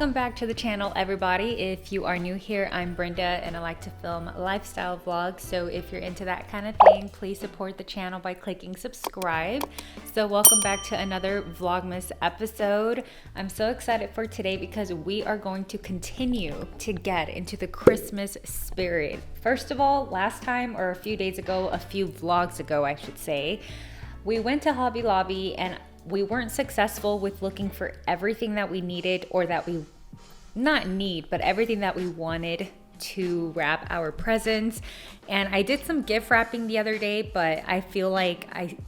Welcome back to the channel, everybody. If you are new here, I'm Brenda and I like to film lifestyle vlogs. So if you're into that kind of thing, please support the channel by clicking subscribe. So welcome back to another Vlogmas episode. I'm so excited for today because we are going to continue to get into the Christmas spirit. First of all, last time, or a few days ago, a few vlogs ago, I should say, we went to Hobby Lobby and we weren't successful with looking for everything that we needed, or that we not need, but everything that we wanted to wrap our presents. And I did some gift wrapping the other day, but I feel like I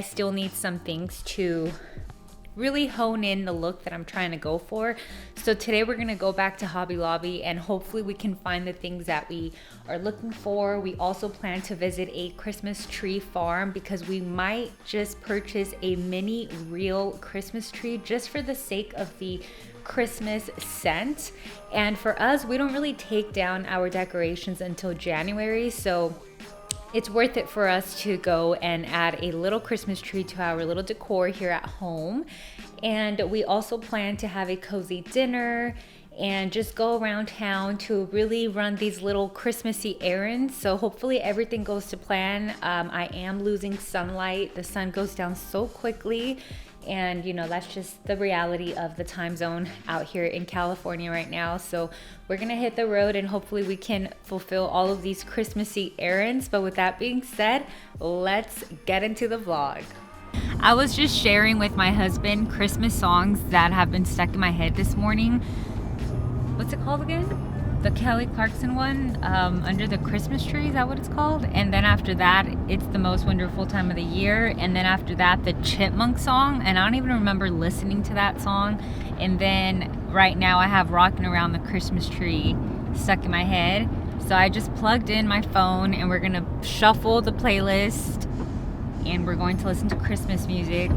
still need some things to really hone in the look that I'm trying to go for. So today we're gonna go back to Hobby Lobby and hopefully we can find the things that we are looking for. We also plan to visit a Christmas tree farm because we might just purchase a mini real Christmas tree just for the sake of the Christmas scent. And for us, we don't really take down our decorations until January, so it's worth it for us to go and add a little Christmas tree to our little decor here at home. And we also plan to have a cozy dinner and just go around town to really run these little Christmassy errands. So hopefully everything goes to plan. I am losing sunlight. The sun goes down so quickly. And you know, that's just the reality of the time zone out here in California right now. So we're gonna hit the road and hopefully we can fulfill all of these Christmassy errands. But with that being said, let's get into the vlog. I was just sharing with my husband Christmas songs that have been stuck in my head this morning. What's it called again? The Kelly Clarkson one, Under the Christmas Tree, is that what it's called? And then after that, It's the Most Wonderful Time of the Year. And then after that, the Chipmunk song. And I don't even remember listening to that song. And then right now I have Rocking Around the Christmas Tree stuck in my head. So I just plugged in my phone and we're gonna shuffle the playlist and we're going to listen to Christmas music.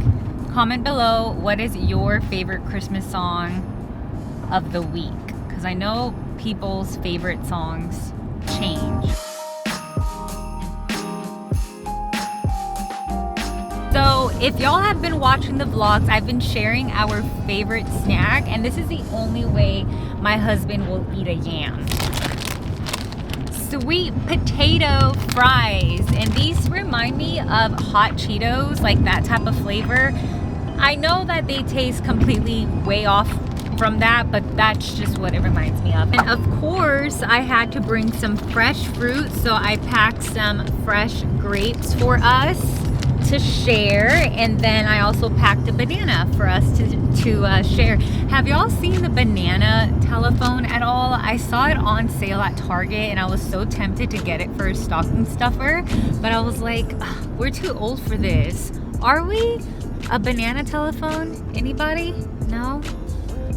Comment below, what is your favorite Christmas song of the week? Because I know people's favorite songs change. So if y'all have been watching the vlogs, I've been sharing our favorite snack, and this is the only way my husband will eat a yam. Sweet potato fries, and these remind me of hot Cheetos, like that type of flavor. I know that they taste completely way off from that, but that's just what it reminds me of. And of course I had to bring some fresh fruit, so I packed some fresh grapes for us to share, and then I also packed a banana for us to share. Have y'all seen the banana telephone at all? I saw it on sale at Target and I was so tempted to get it for a stocking stuffer, but I was like, we're too old for this. Are we? A banana telephone? Anybody? No?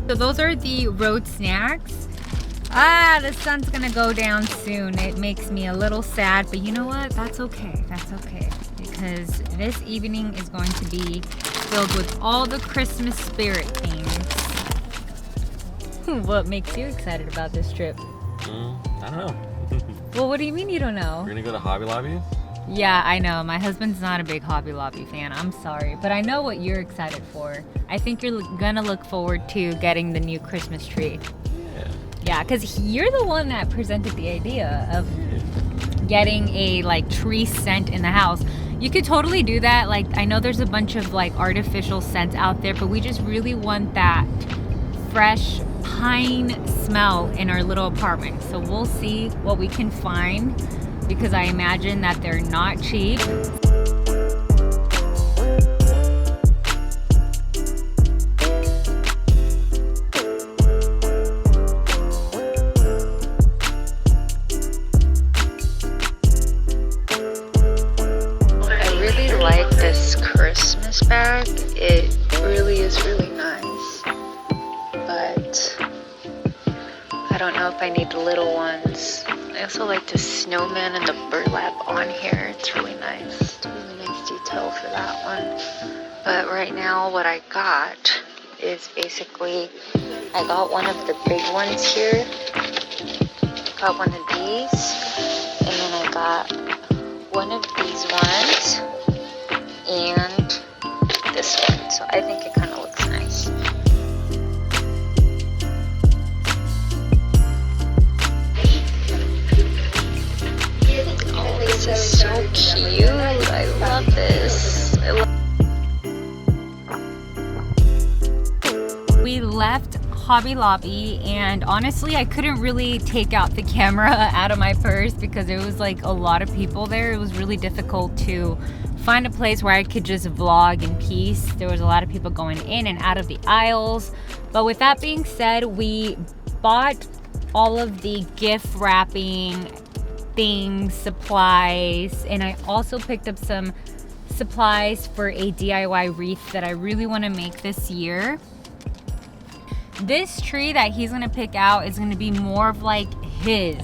So those are the road snacks. The sun's gonna go down soon. It makes me a little sad, but you know what? That's okay. That's okay. Because this evening is going to be filled with all the Christmas spirit things. What makes you excited about this trip? I don't know. Well, what do you mean you don't know? We're gonna go to Hobby Lobby? Yeah, I know. My husband's not a big Hobby Lobby fan. I'm sorry. But I know what you're excited for. I think you're gonna look forward to getting the new Christmas tree. Yeah, because you're the one that presented the idea of getting a like tree scent in the house. You could totally do that. Like, I know there's a bunch of like artificial scents out there, but we just really want that fresh pine smell in our little apartment. So we'll see what we can find, because I imagine that they're not cheap. I really like this Christmas bag. It really is really nice, but I don't know if I need the little ones. I also like the snowman and the burlap on here. It's really nice. It's a really nice detail for that one. But right now what I got is basically, I got one of the big ones here. Got one of these. And then I got one of these ones. And this one. So I think it kind of looks nice. Hobby Lobby, and honestly I couldn't really take out the camera out of my purse because there was like a lot of people there. It was really difficult to find a place where I could just vlog in peace. There was a lot of people going in and out of the aisles. But with that being said, we bought all of the gift wrapping things, supplies, and I also picked up some supplies for a DIY wreath that I really want to make this year. This tree that he's gonna pick out is gonna be more of like his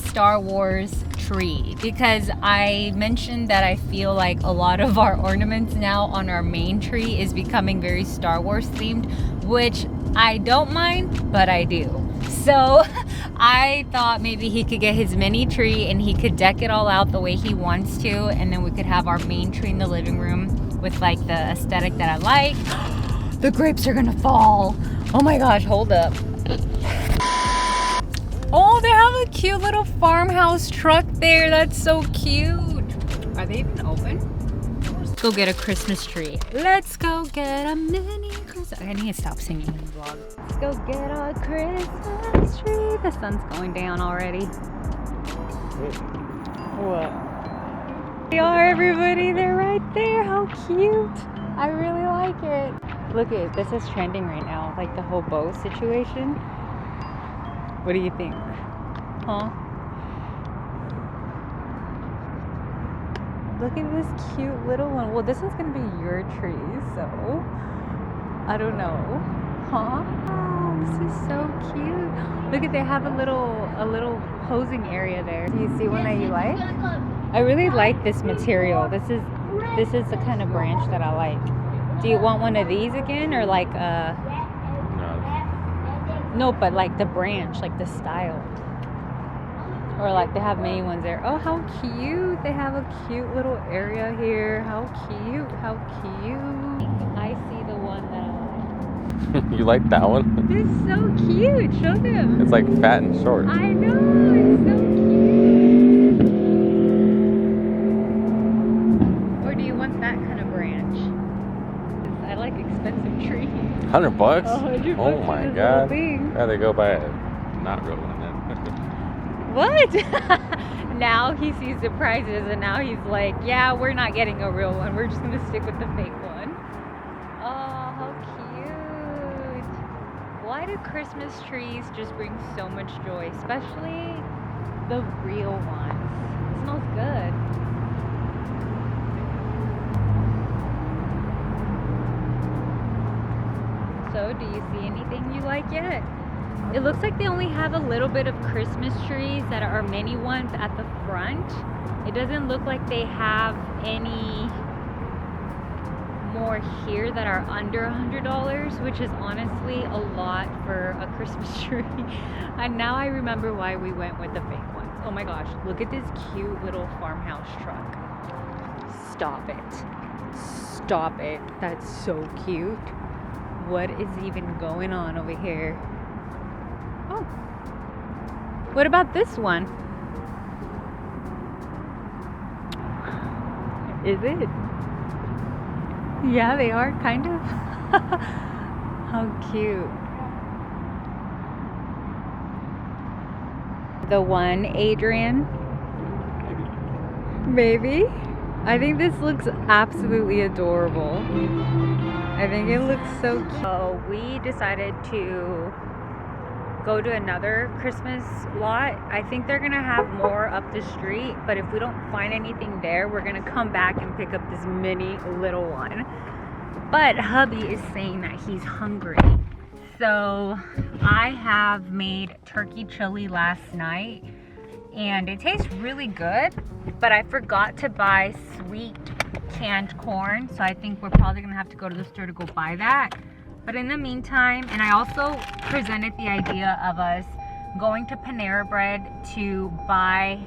Star Wars tree, because I mentioned that I feel like a lot of our ornaments now on our main tree is becoming very Star Wars themed, which I don't mind, but I do. So I thought maybe he could get his mini tree and he could deck it all out the way he wants to, and then we could have our main tree in the living room with like the aesthetic that I like. The grapes are gonna fall. Oh my gosh, hold up. Oh, they have a cute little farmhouse truck there. That's so cute. Are they even open? Let's go get a Christmas tree. Let's go get a mini Christmas. I need to stop singing in the vlog. Let's go get a Christmas tree. The sun's going down already. What? They are, everybody. They're right there. How cute. I really like it. Look at it. This is trending right now. Like the whole bow situation. What do you think? Huh? Look at this cute little one. Well, this is gonna be your tree, so I don't know. Huh? Oh, this is so cute. Look at, they have a little posing area there. Do you see one that you like? I really like this material. This is the kind of branch that I like. Do you want one of these again, or like no, but like the branch, like the style. Or like they have many ones there. Oh, how cute. They have a cute little area here. How cute, how cute. I see the one that I like. You like that one? It's so cute. Show them. It's like fat and short. I know, it's so cute. Or do you want that kind of branch? I like expensive trees. $100? $100 Oh my god. Yeah, they go by a not real one then. What? Now he sees the prices and now he's like, yeah, we're not getting a real one. We're just going to stick with the fake one. Oh, how cute. Why do Christmas trees just bring so much joy? Especially the real ones. It smells good. So, do you see anything you like yet? It looks like they only have a little bit of Christmas trees that are mini ones at the front. It doesn't look like they have any more here that are under $100, which is honestly a lot for a Christmas tree. And now I remember why we went with the fake ones. Oh my gosh, look at this cute little farmhouse truck. Stop it. Stop it. That's so cute. What is even going on over here? Oh. What about this one? Is it? Yeah, they are kind of. How cute. The one, Adrian? Maybe. I think this looks absolutely adorable. I think it looks so cute. So we decided to go to another Christmas lot. I think they're gonna have more up the street, but if we don't find anything there, we're gonna come back and pick up this mini little one. But hubby is saying that he's hungry. So I have made turkey chili last night and it tastes really good, but I forgot to buy sweet canned corn, so I think we're probably gonna have to go to the store to go buy that. But in the meantime, and I also presented the idea of us going to Panera Bread to buy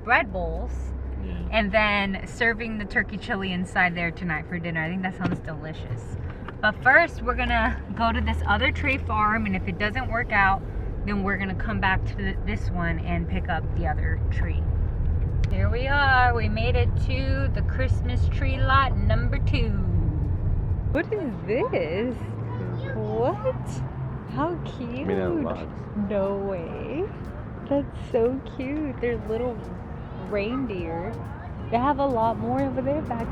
bread bowls and then serving the turkey chili inside there tonight for dinner. I think that sounds delicious. But first, we're gonna go to this other tree farm, and if it doesn't work out, then we're gonna come back to this one and pick up the other tree. Here we are. We made it to the Christmas tree lot number 2. What is this? What? How cute. I mean, in the vlogs. No way. That's so cute. They're little reindeer. They have a lot more over there back.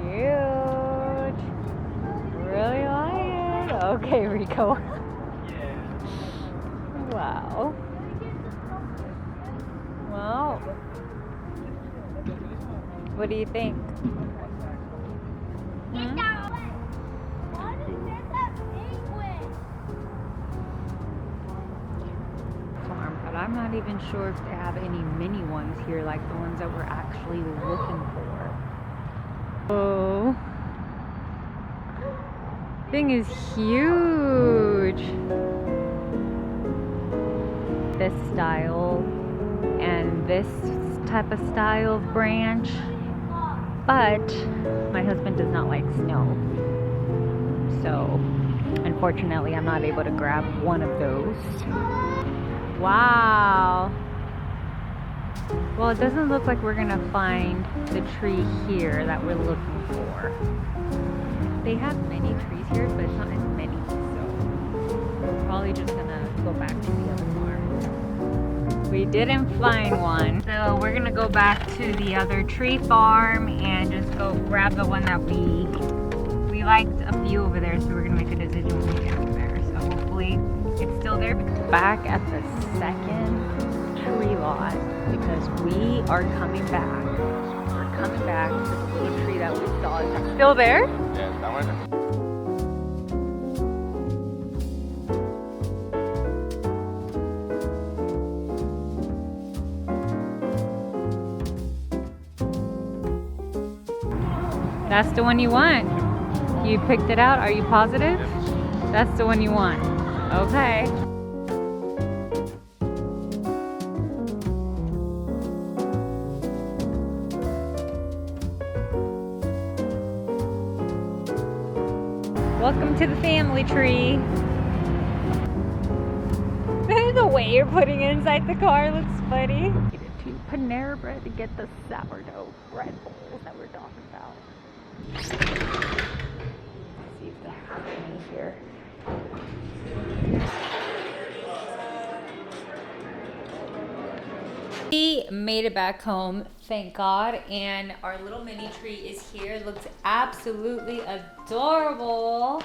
Cute. Really like it. Okay, Rico. Wow. Well, what do you think? Farm, but I'm not even sure if they have any mini ones here, like the ones that we're actually looking for. Oh, thing is huge. This style and this type of style of branch, but my husband does not like snow, so unfortunately I'm not able to grab one of those. Wow. Well, it doesn't look like we're gonna find the tree here that we're looking for. They have many trees here, but it's not as many, so we're probably just gonna go back to the other farm. We didn't find one, so we're gonna go back to the other tree farm and just go grab the one that we liked a few over there, so we're gonna make a decision when we get over there. So hopefully it's still there. Back at the second tree lot because we are coming back. We're coming back to the little tree that we saw. Is that still there? Yeah, that one. That's the one you want. You picked it out. Are you positive? That's the one you want. Okay. Welcome to the family tree. The way you're putting it inside the car looks funny. Get it to Panera Bread to get the sourdough bread bowls that we're talking about. Let's see if they have any here. We made it back home, thank God, and our little mini tree is here. It looks absolutely adorable.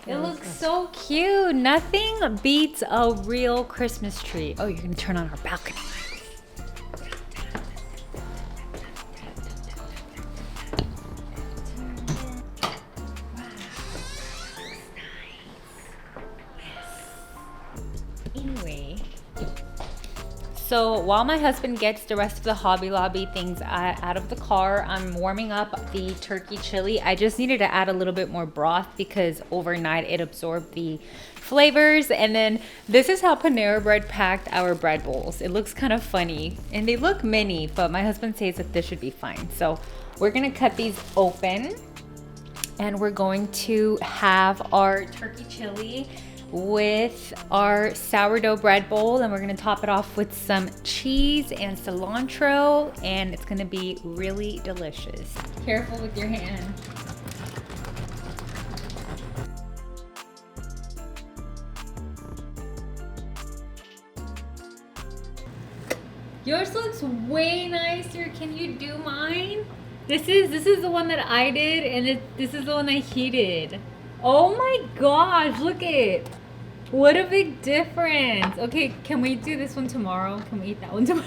It looks so cute. Nothing beats a real Christmas tree. Oh, you're gonna turn on our balcony. Anyway, so while my husband gets the rest of the Hobby Lobby things out of the car, I'm warming up the turkey chili. I just needed to add a little bit more broth because overnight it absorbed the flavors. And then this is how Panera Bread packed our bread bowls. It looks kind of funny and they look mini, but my husband says that this should be fine. So we're gonna cut these open and we're going to have our turkey chili with our sourdough bread bowl, and we're gonna top it off with some cheese and cilantro, and it's gonna be really delicious. Careful with your hand. Yours looks way nicer. Can you do mine? This is the one that I did, and this is the one that he did. Oh my gosh, look at it. What a big difference. Okay, can we do this one tomorrow? Can we eat that one tomorrow?